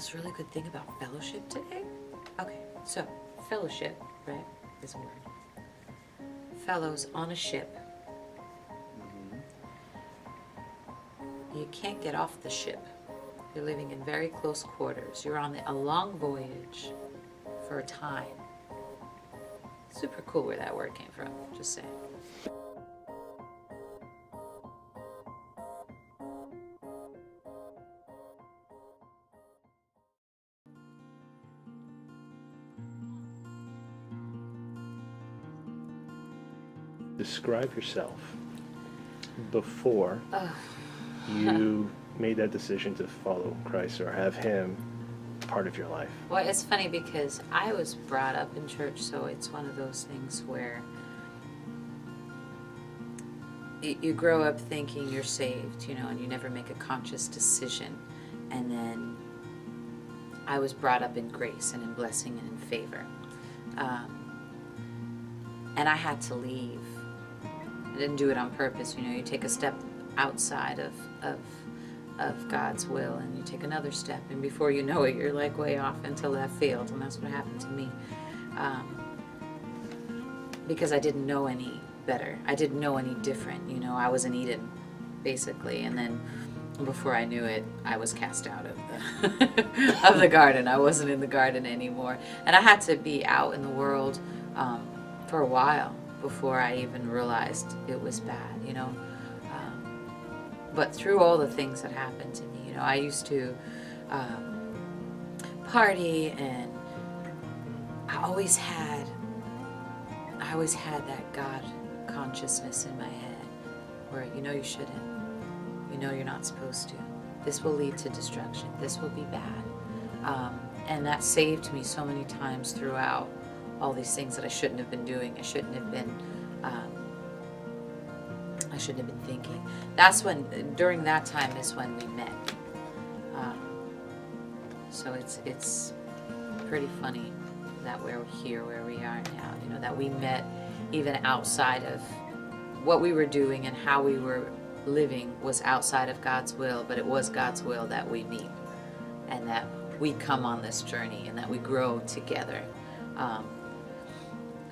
this really good thing about fellowship today. Okay, so fellowship, right, is a word. Fellows on a ship. You can't get off the ship. You're living in very close quarters. You're on a long voyage for a time. Super cool where that word came from, just saying. Describe yourself before you made that decision to follow Christ or have Him part of your life. Well, it's funny because I was brought up in church, so it's one of those things where you grow up thinking you're saved, you know, and you never make a conscious decision. And then I was brought up in grace and in blessing and in favor. And I had to leave. I didn't do it on purpose, you know. You take a step outside of God's will, and you take another step, and before you know it, you're like way off into left field, and that's what happened to me. Because I didn't know any better. I didn't know any different, you know. I was in Eden, basically, and then before I knew it, I was cast out of the of the garden. I wasn't in the garden anymore, and I had to be out in the world for a while before I even realized it was bad, you know. But through all the things that happened to me, you know, I used to party, and I always had that God consciousness in my head where, you know, you shouldn't, you know, you're not supposed to. This will lead to destruction. This will be bad. And that saved me so many times throughout all these things that I shouldn't have been doing. I shouldn't have been thinking. That's when, during that time is when we met. So it's pretty funny that we're here where we are now, you know, that we met even outside of what we were doing, and how we were living was outside of God's will, but it was God's will that we meet and that we come on this journey and that we grow together.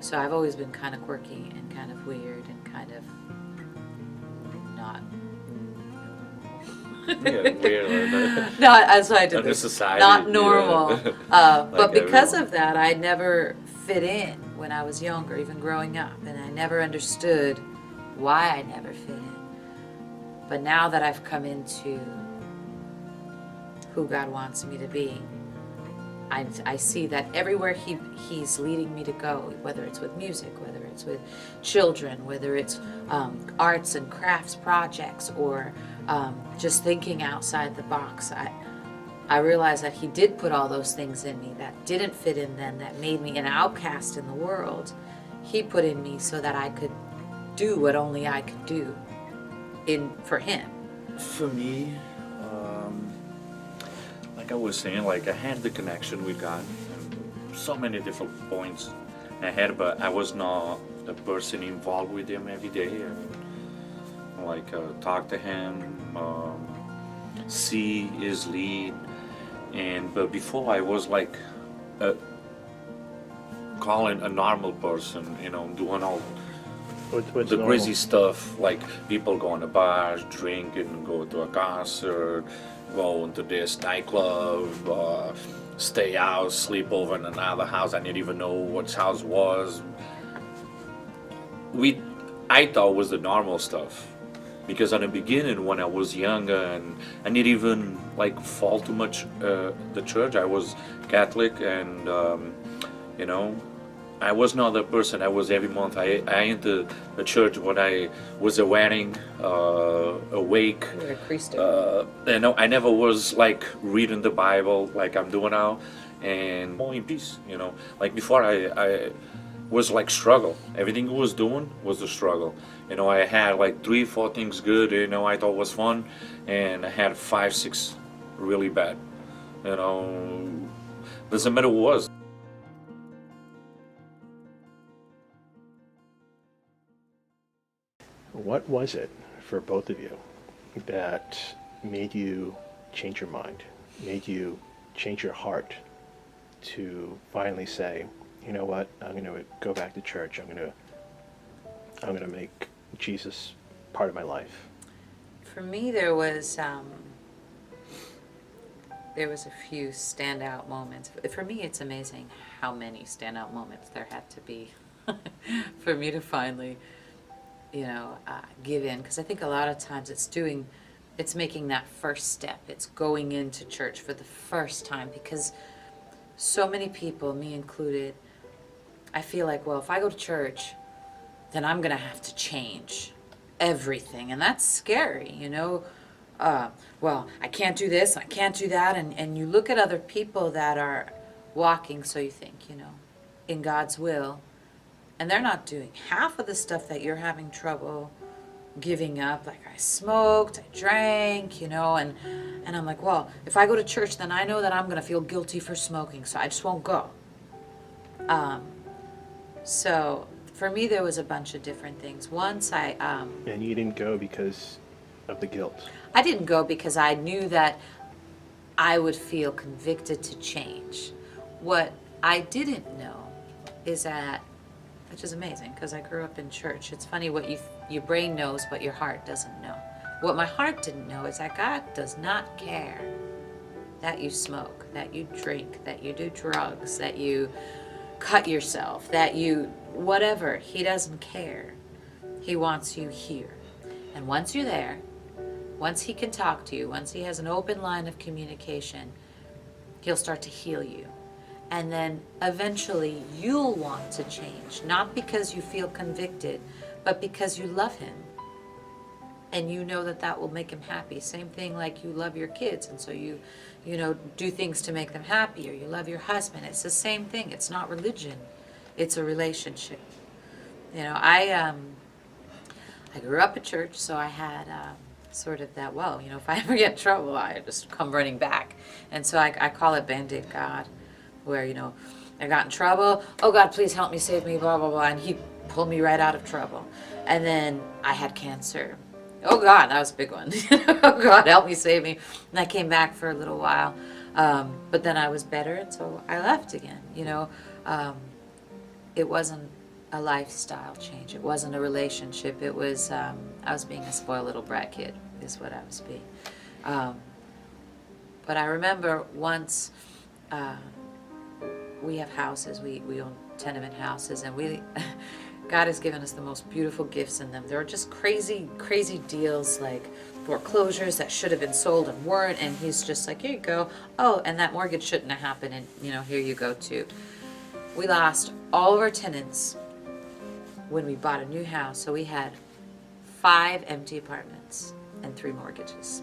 So I've always been kind of quirky and kind of weird and kind of not. So I did this. Society, not normal. Yeah. But because of that, I never fit in when I was younger, even growing up, and I never understood why I never fit in. But now that I've come into who God wants me to be, I see that everywhere He's leading me to go, whether it's with music, whether it's with children, whether it's arts and crafts projects, or just thinking outside the box, I realize that He did put all those things in me that didn't fit in then, that made me an outcast in the world. He put in me so that I could do what only I could do for Him. For me, like I was saying, like I had the connection with God, and so many different points I had, but I was not the person involved with Him every day, and like talk to Him, see His lead, but before I was like calling a normal person, you know, doing all What's the normal? crazy stuff, like people going to bars, drinking, go to a concert, go into this nightclub, stay out, sleep over in another house. I didn't even know what house was. I thought was the normal stuff, because at the beginning when I was younger, and I didn't even like fall too much the church. I was Catholic, and you know, I was not the person I was every month. I entered the church when I was a wedding, a wake. You're a priest. You know, I never was like reading the Bible like I'm doing now, and more in peace. You know, like before I was like struggle. Everything I was doing was a struggle. You know, I had like 3-4 things good, you know, I thought was fun, and I had 5-6 really bad. You know, doesn't matter what it was. What was it for both of you that made you change your mind, made you change your heart to finally say, you know what, I'm going to go back to church. I'm going to make Jesus part of my life? For me, there was a few standout moments. For me, it's amazing how many standout moments there had to be for me to finally, give in. Because I think a lot of times it's making that first step. It's going into church for the first time, because so many people, me included, I feel like, well, if I go to church, then I'm going to have to change everything. And that's scary, well, I can't do this, I can't do that. And you look at other people that are walking, so you think, in God's will, and they're not doing half of the stuff that you're having trouble giving up. Like, I smoked, I drank, and I'm like, well, if I go to church, then I know that I'm going to feel guilty for smoking, so I just won't go. So for me, there was a bunch of different things. Once And you didn't go because of the guilt. I didn't go because I knew that I would feel convicted to change. What I didn't know is that, which is amazing because I grew up in church. It's funny what your brain knows, but your heart doesn't know. What my heart didn't know is that God does not care that you smoke, that you drink, that you do drugs, that you cut yourself, that you whatever. He doesn't care. He wants you here. And once you're there, once he can talk to you, once he has an open line of communication, he'll start to heal you. And then eventually you'll want to change, not because you feel convicted, but because you love him. And you know that will make him happy. Same thing like you love your kids, and so you do things to make them happy, or you love your husband. It's the same thing. It's not religion. It's a relationship. I grew up at church, so I had sort of that, well, if I ever get in trouble, I just come running back. And so I call it Band-Aid God, where, I got in trouble, oh God, please help me, save me, blah, blah, blah, and he pulled me right out of trouble. And then I had cancer. Oh God, that was a big one. Oh God, help me, save me. And I came back for a little while, but then I was better, and so I left again. It wasn't a lifestyle change. It wasn't a relationship. It was, I was being a spoiled little brat kid, is what I was being. But I remember once, we have houses, we own tenement houses, and God has given us the most beautiful gifts in them. There are just crazy, crazy deals, like foreclosures that should have been sold and weren't, and he's just like, here you go. Oh, and that mortgage shouldn't have happened, and here you go too. We lost all of our tenants when we bought a new house, so we had 5 empty apartments and 3 mortgages,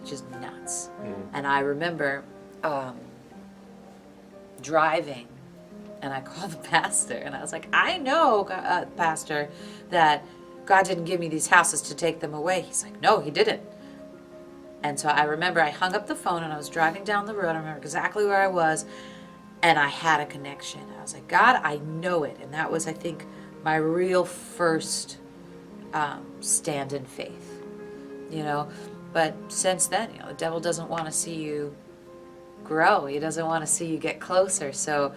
which is nuts. And I remember driving, and I called the pastor, and I was like, I know, pastor, that God didn't give me these houses to take them away. He's like, no, he didn't. And so I remember I hung up the phone, and I was driving down the road. I remember exactly where I was, and I had a connection. I was like, God, I know it. And that was, I think, my real first stand in faith, But since then, the devil doesn't want to see you grow. He doesn't want to see you get closer. So,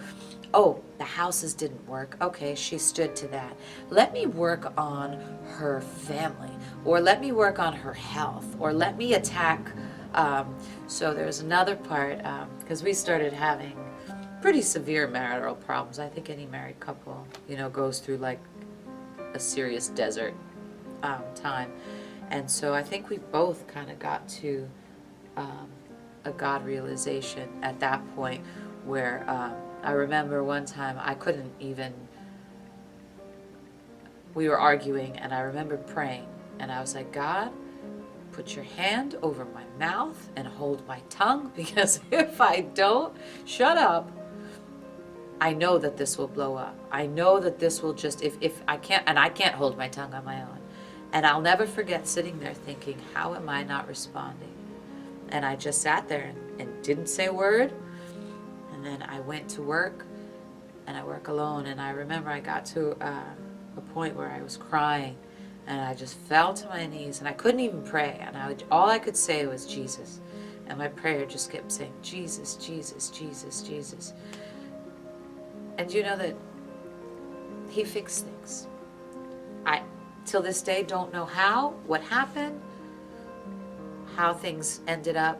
the houses didn't work. Okay, she stood to that. Let me work on her family, or let me work on her health, or let me attack. So there's another part, because we started having pretty severe marital problems. I think any married couple, goes through like a serious desert time. And so I think we both kind of got to a God realization at that point, where I remember one time we were arguing, and I remember praying, and I was like, God, put your hand over my mouth and hold my tongue, because if I don't shut up, I know that this will blow up. I know that this will just, if I can't, and I can't hold my tongue on my own. And I'll never forget sitting there thinking, how am I not responding? And I just sat there and didn't say a word. And then I went to work, and I work alone. And I remember I got to a point where I was crying, and I just fell to my knees, and I couldn't even pray. And all I could say was Jesus, And my prayer just kept saying, Jesus, Jesus, Jesus, Jesus. And you know that he fixed things. I, till this day, don't know how, what happened, how things ended up.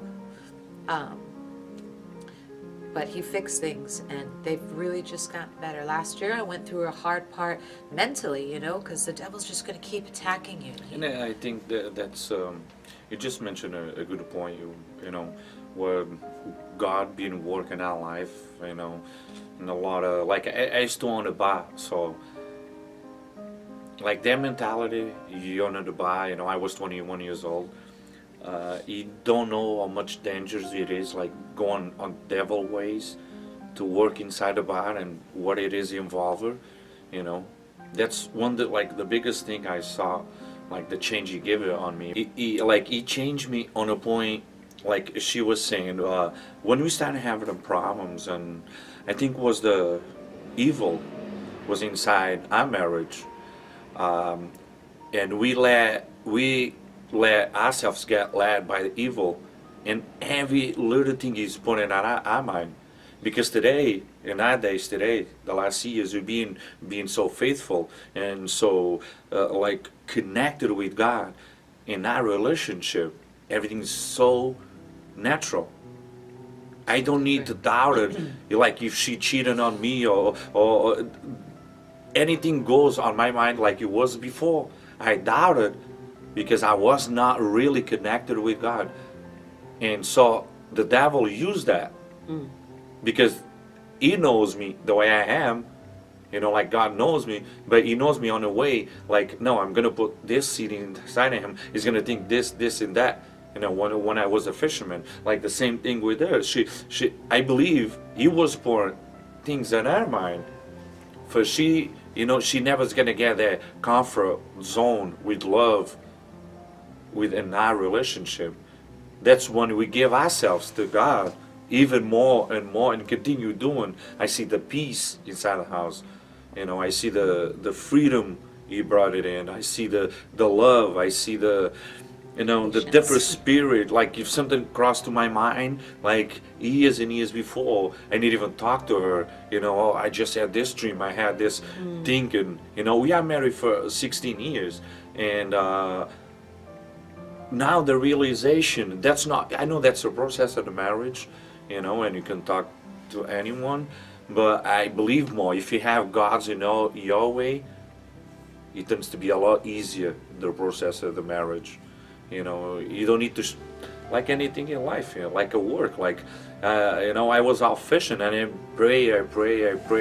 But he fixed things, and they've really just gotten better. Last year, I went through a hard part mentally, because the devil's just going to keep attacking you. And I think that's you just mentioned a good point. Where God been working our life, and a lot of like I still on the bar, so like that mentality. You're on the bar. I was 21 years old. You don't know how much dangerous it is, like going on devil ways to work inside the bar and what it is involved. That's one that like the biggest thing I saw, like the change he gave it on me. He changed me on a point, like she was saying, when we started having problems, and I think was the evil was inside our marriage, and we let ourselves get led by the evil, and every little thing is putting on our mind. Because today, in our days today, the last years, we've being so faithful and so like connected with God in our relationship. Everything's so natural. I don't need to doubt it. Like if she cheated on me or anything goes on my mind like it was before. I doubt it because I was not really connected with God. And so the devil used that because he knows me the way I am, like God knows me, but he knows me on a way like, no, I'm going to put this seed inside of him. He's going to think this, and that. When I was a fisherman, like the same thing with her. I believe he was pouring things in her mind. For she never's going to get that comfort zone with love within our relationship. That's when we give ourselves to God even more and more and continue doing. I see the peace inside the house. I see the freedom he brought it in. I see the love. I see the different spirit. Like if something crossed to my mind, like years and years before, I didn't even talk to her. Oh, I just had this dream. I had this thinking. We are married for 16 years, and now the realization I know that's a process of the marriage, and you can talk to anyone, but I believe more if you have God's your way, it tends to be a lot easier, the process of the marriage. You don't need to like anything in life, like a work, like I was out fishing and I pray.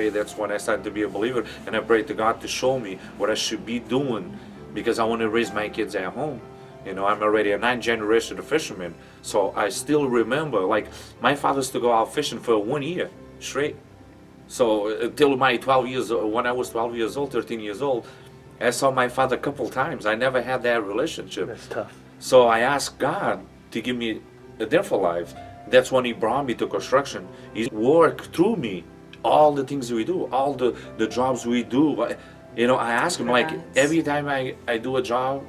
That's when I started to be a believer, and I prayed to God to show me what I should be doing because I want to raise my kids at home. I'm already a 9th generation of fisherman, so I still remember, like, my father used to go out fishing for 1 year straight. So until my 12 years, when I was 12 years old, 13 years old, I saw my father a couple times. I never had that relationship. That's tough. So I asked God to give me a different life. That's when he brought me to construction. He worked through me, all the things we do, all the jobs we do. I ask him, like, every time I do a job,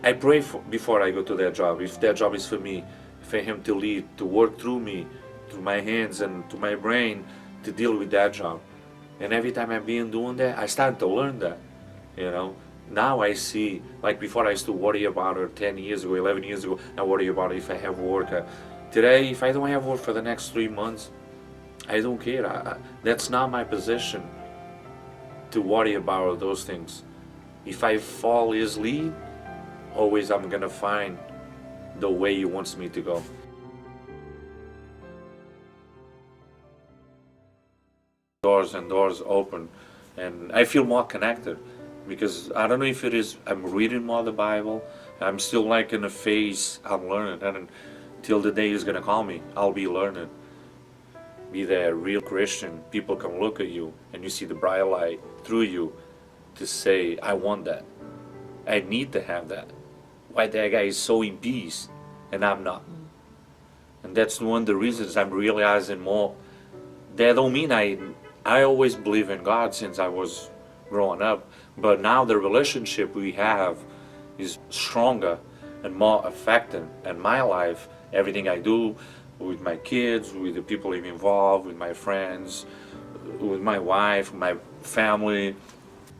I pray before I go to that job, if that job is for me, for him to lead, to work through me, through my hands and to my brain, to deal with that job. And every time I've been doing that, I started to learn that, Now I see, like before I used to worry about it 10 years ago, 11 years ago, I worry about if I have work. Today, if I don't have work for the next 3 months, I don't care. That's not my position to worry about those things. If I follow his lead, always I'm gonna find the way he wants me to go. Doors and doors open, and I feel more connected because I don't know if it is I'm reading more the Bible. I'm still like in a phase I'm learning, and until the day he's gonna call me, I'll be learning. Be there, real Christian. People can look at you and you see the bright light through you to say, I want that. I need to have that. Why that guy is so in peace and I'm not. And that's one of the reasons I'm realizing more. That don't mean I always believe in God since I was growing up, but now the relationship we have is stronger and more effective in my life everything I do, with my kids, with the people I'm involved, with my friends, with my wife, my family.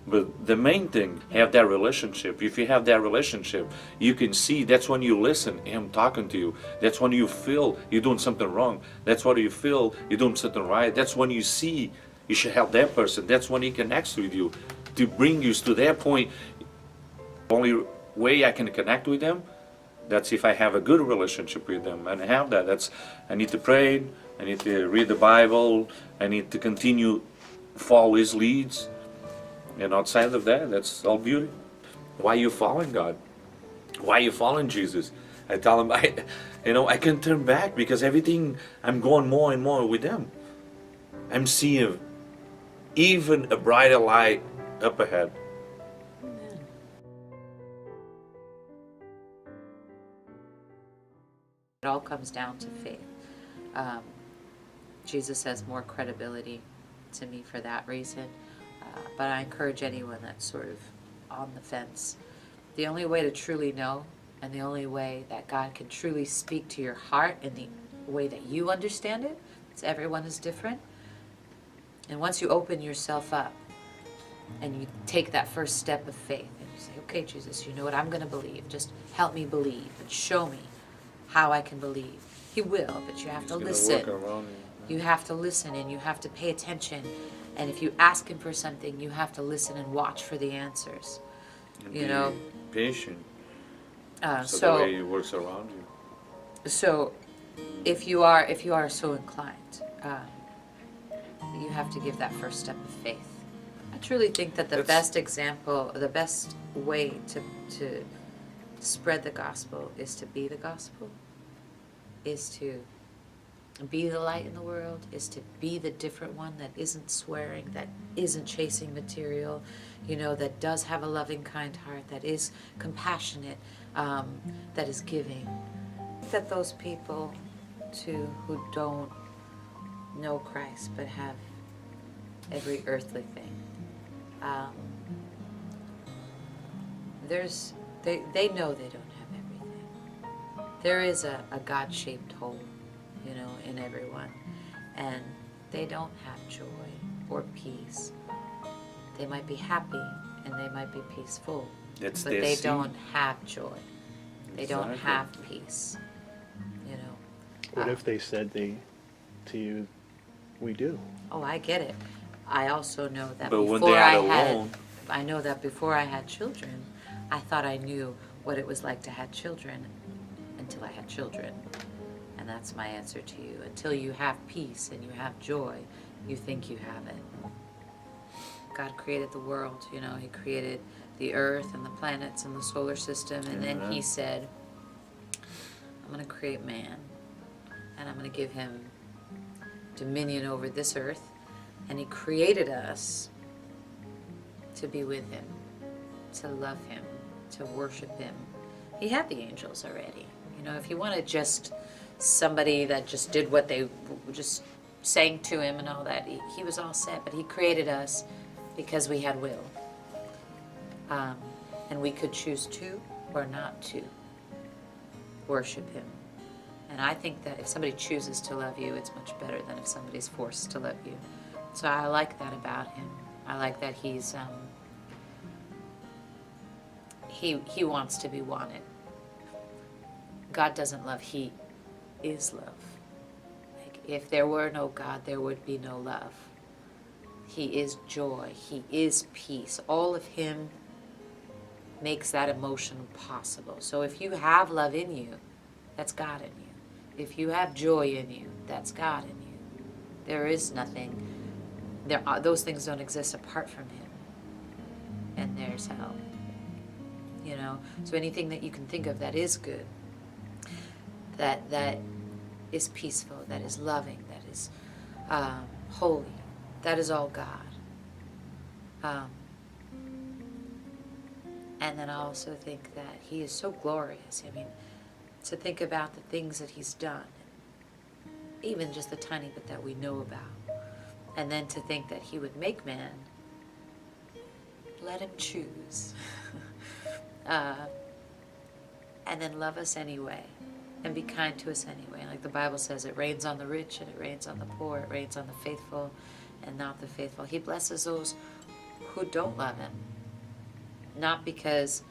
But the main thing, have that relationship. If you have that relationship, you can see, that's when you listen, him talking to you. That's when you feel you're doing something wrong. That's when you feel you're doing something right. That's when you see you should help that person. That's when he connects with you to bring you to that point. Only way I can connect with them, that's if I have a good relationship with them. And I have that. I need to pray, I need to read the Bible, I need to continue follow his leads. And outside of that, that's all beauty. Why are you following God? Why are you following Jesus? I tell him, I can turn back because everything, I'm going more and more with them. I'm seeing even a brighter light up ahead. It all comes down to faith. Jesus has more credibility to me for that reason. But I encourage anyone that's sort of on the fence. The only way to truly know, and the only way that God can truly speak to your heart in the way that you understand it, because everyone is different. And once you open yourself up and you take that first step of faith and you say, okay, Jesus, you know what I'm going to believe. Just help me believe and show me how I can believe. He will, but you have to listen. You have to listen and you have to pay attention. And if you ask him for something, you have to listen and watch for the answers. And you know, patient. So the way he works around you. So, if you are so inclined, you have to give that first step of faith. I truly think that the best example, the best way to spread the gospel is to be the gospel, is to be the light in the world, is to be the different one that isn't swearing, that isn't chasing material, that does have a loving, kind heart, that is compassionate, that is giving. That those people too who don't know Christ but have every earthly thing, they know they don't have everything. There is a God-shaped hole, in everyone, and they don't have joy or peace. They might be happy and they might be peaceful, but they don't have joy. They don't have peace. What if they said to you, we do? Oh, I get it. I also know that But when before they I are had, alone, I know that before I had children, I thought I knew what it was like to have children until I had children. And that's my answer to you. Until you have peace and you have joy, you think you have it. God created the world, He created the earth and the planets and the solar system, and then He said, I'm going to create man, and I'm going to give him dominion over this earth. And He created us to be with Him, to love Him, to worship Him. He had the angels already. If you wanted just somebody that just did what they just sang to Him and all that, He was all set. But He created us because we had will. And we could choose to or not to worship Him. And I think that if somebody chooses to love you, it's much better than if somebody's forced to love you. So I like that about Him. I like that He's he wants to be wanted. God doesn't love, He is love. Like, if there were no God, there would be no love. He is joy. He is peace. All of Him makes that emotion possible. So if you have love in you, that's God in you. If you have joy in you, that's God in you. There is nothing. Those things don't exist apart from Him. And there's hell. So anything that you can think of that is good, that is peaceful, that is loving, that is holy, that is all God. And then I also think that He is so glorious. To think about the things that He's done, even just the tiny bit that we know about, and then to think that He would make man, let Him choose, and then love us anyway. and be kind to us anyway. Like the Bible says, it rains on the rich and it rains on the poor. It rains on the faithful and not the faithful. He blesses those who don't love him. Not because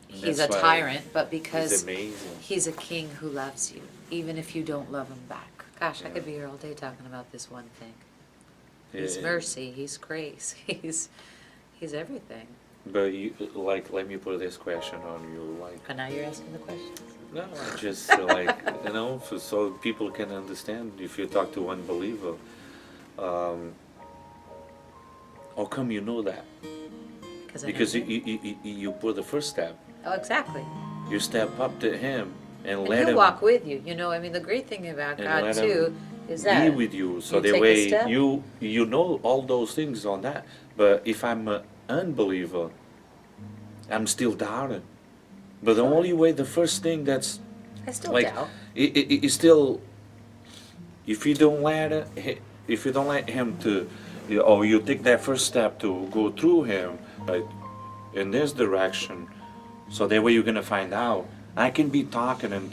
he's a That's why tyrant, but He's because amazing. he's a king who loves you, even if you don't love him back. Gosh, I Yeah. could be here all day talking about this one thing. He's Yeah. mercy, he's grace, he's everything. But you, like, let me put this question on you, like, And now you're asking the questions. no, just like, so people can understand. If you talk to one believer, how come you know that? I Because know you put the first step. Oh, exactly. You step up to him and And let he'll him walk with you. You know, I mean, the great thing about And God let too is that be with you. So you the take a way step. you know all those things on that. But if I'm an unbeliever, I'm still doubting. But the Sure. only way, the first thing that's I still like, doubt. it's still, if you don't let if you don't let him to, or you take that first step to go through him, like in this direction, so that way you're gonna find out. I can be talking and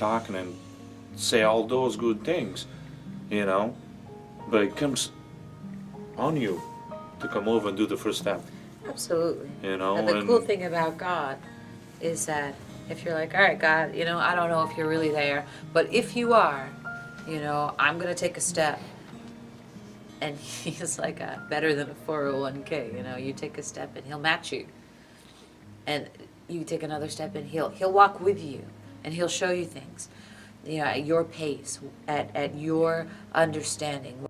say all those good things, but it comes on you to come over and do the first step. Absolutely. You know, And the cool and- thing about God is that if you're like, all right, God, I don't know if you're really there, but if you are, I'm going to take a step. And he's like better than a 401k, you take a step and he'll match you. And you take another step and he'll walk with you and he'll show you things, at your pace, at your understanding.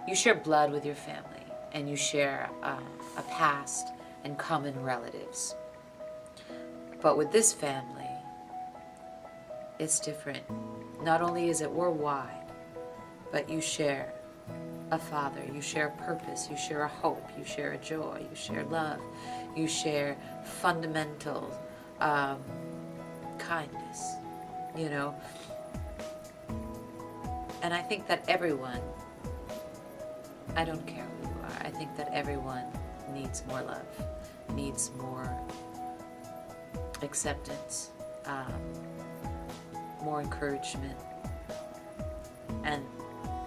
You share blood with your family, and you share a past and common relatives. But with this family, it's different. Not only is it worldwide, but you share a father, you share a purpose, you share a hope, you share a joy, you share love, you share fundamental kindness, And I think that everyone, I don't care who you are, I think that everyone needs more love, needs more acceptance, more encouragement. And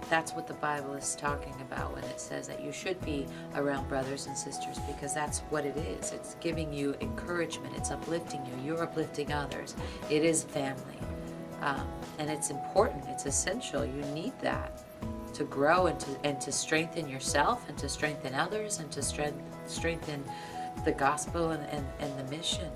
that's what the Bible is talking about when it says that you should be around brothers and sisters, because that's what it is. It's giving you encouragement. It's uplifting you. You're uplifting others. It is family. And it's important. It's essential. You need that to grow and to strengthen yourself and to strengthen others and to strengthen the gospel and the mission.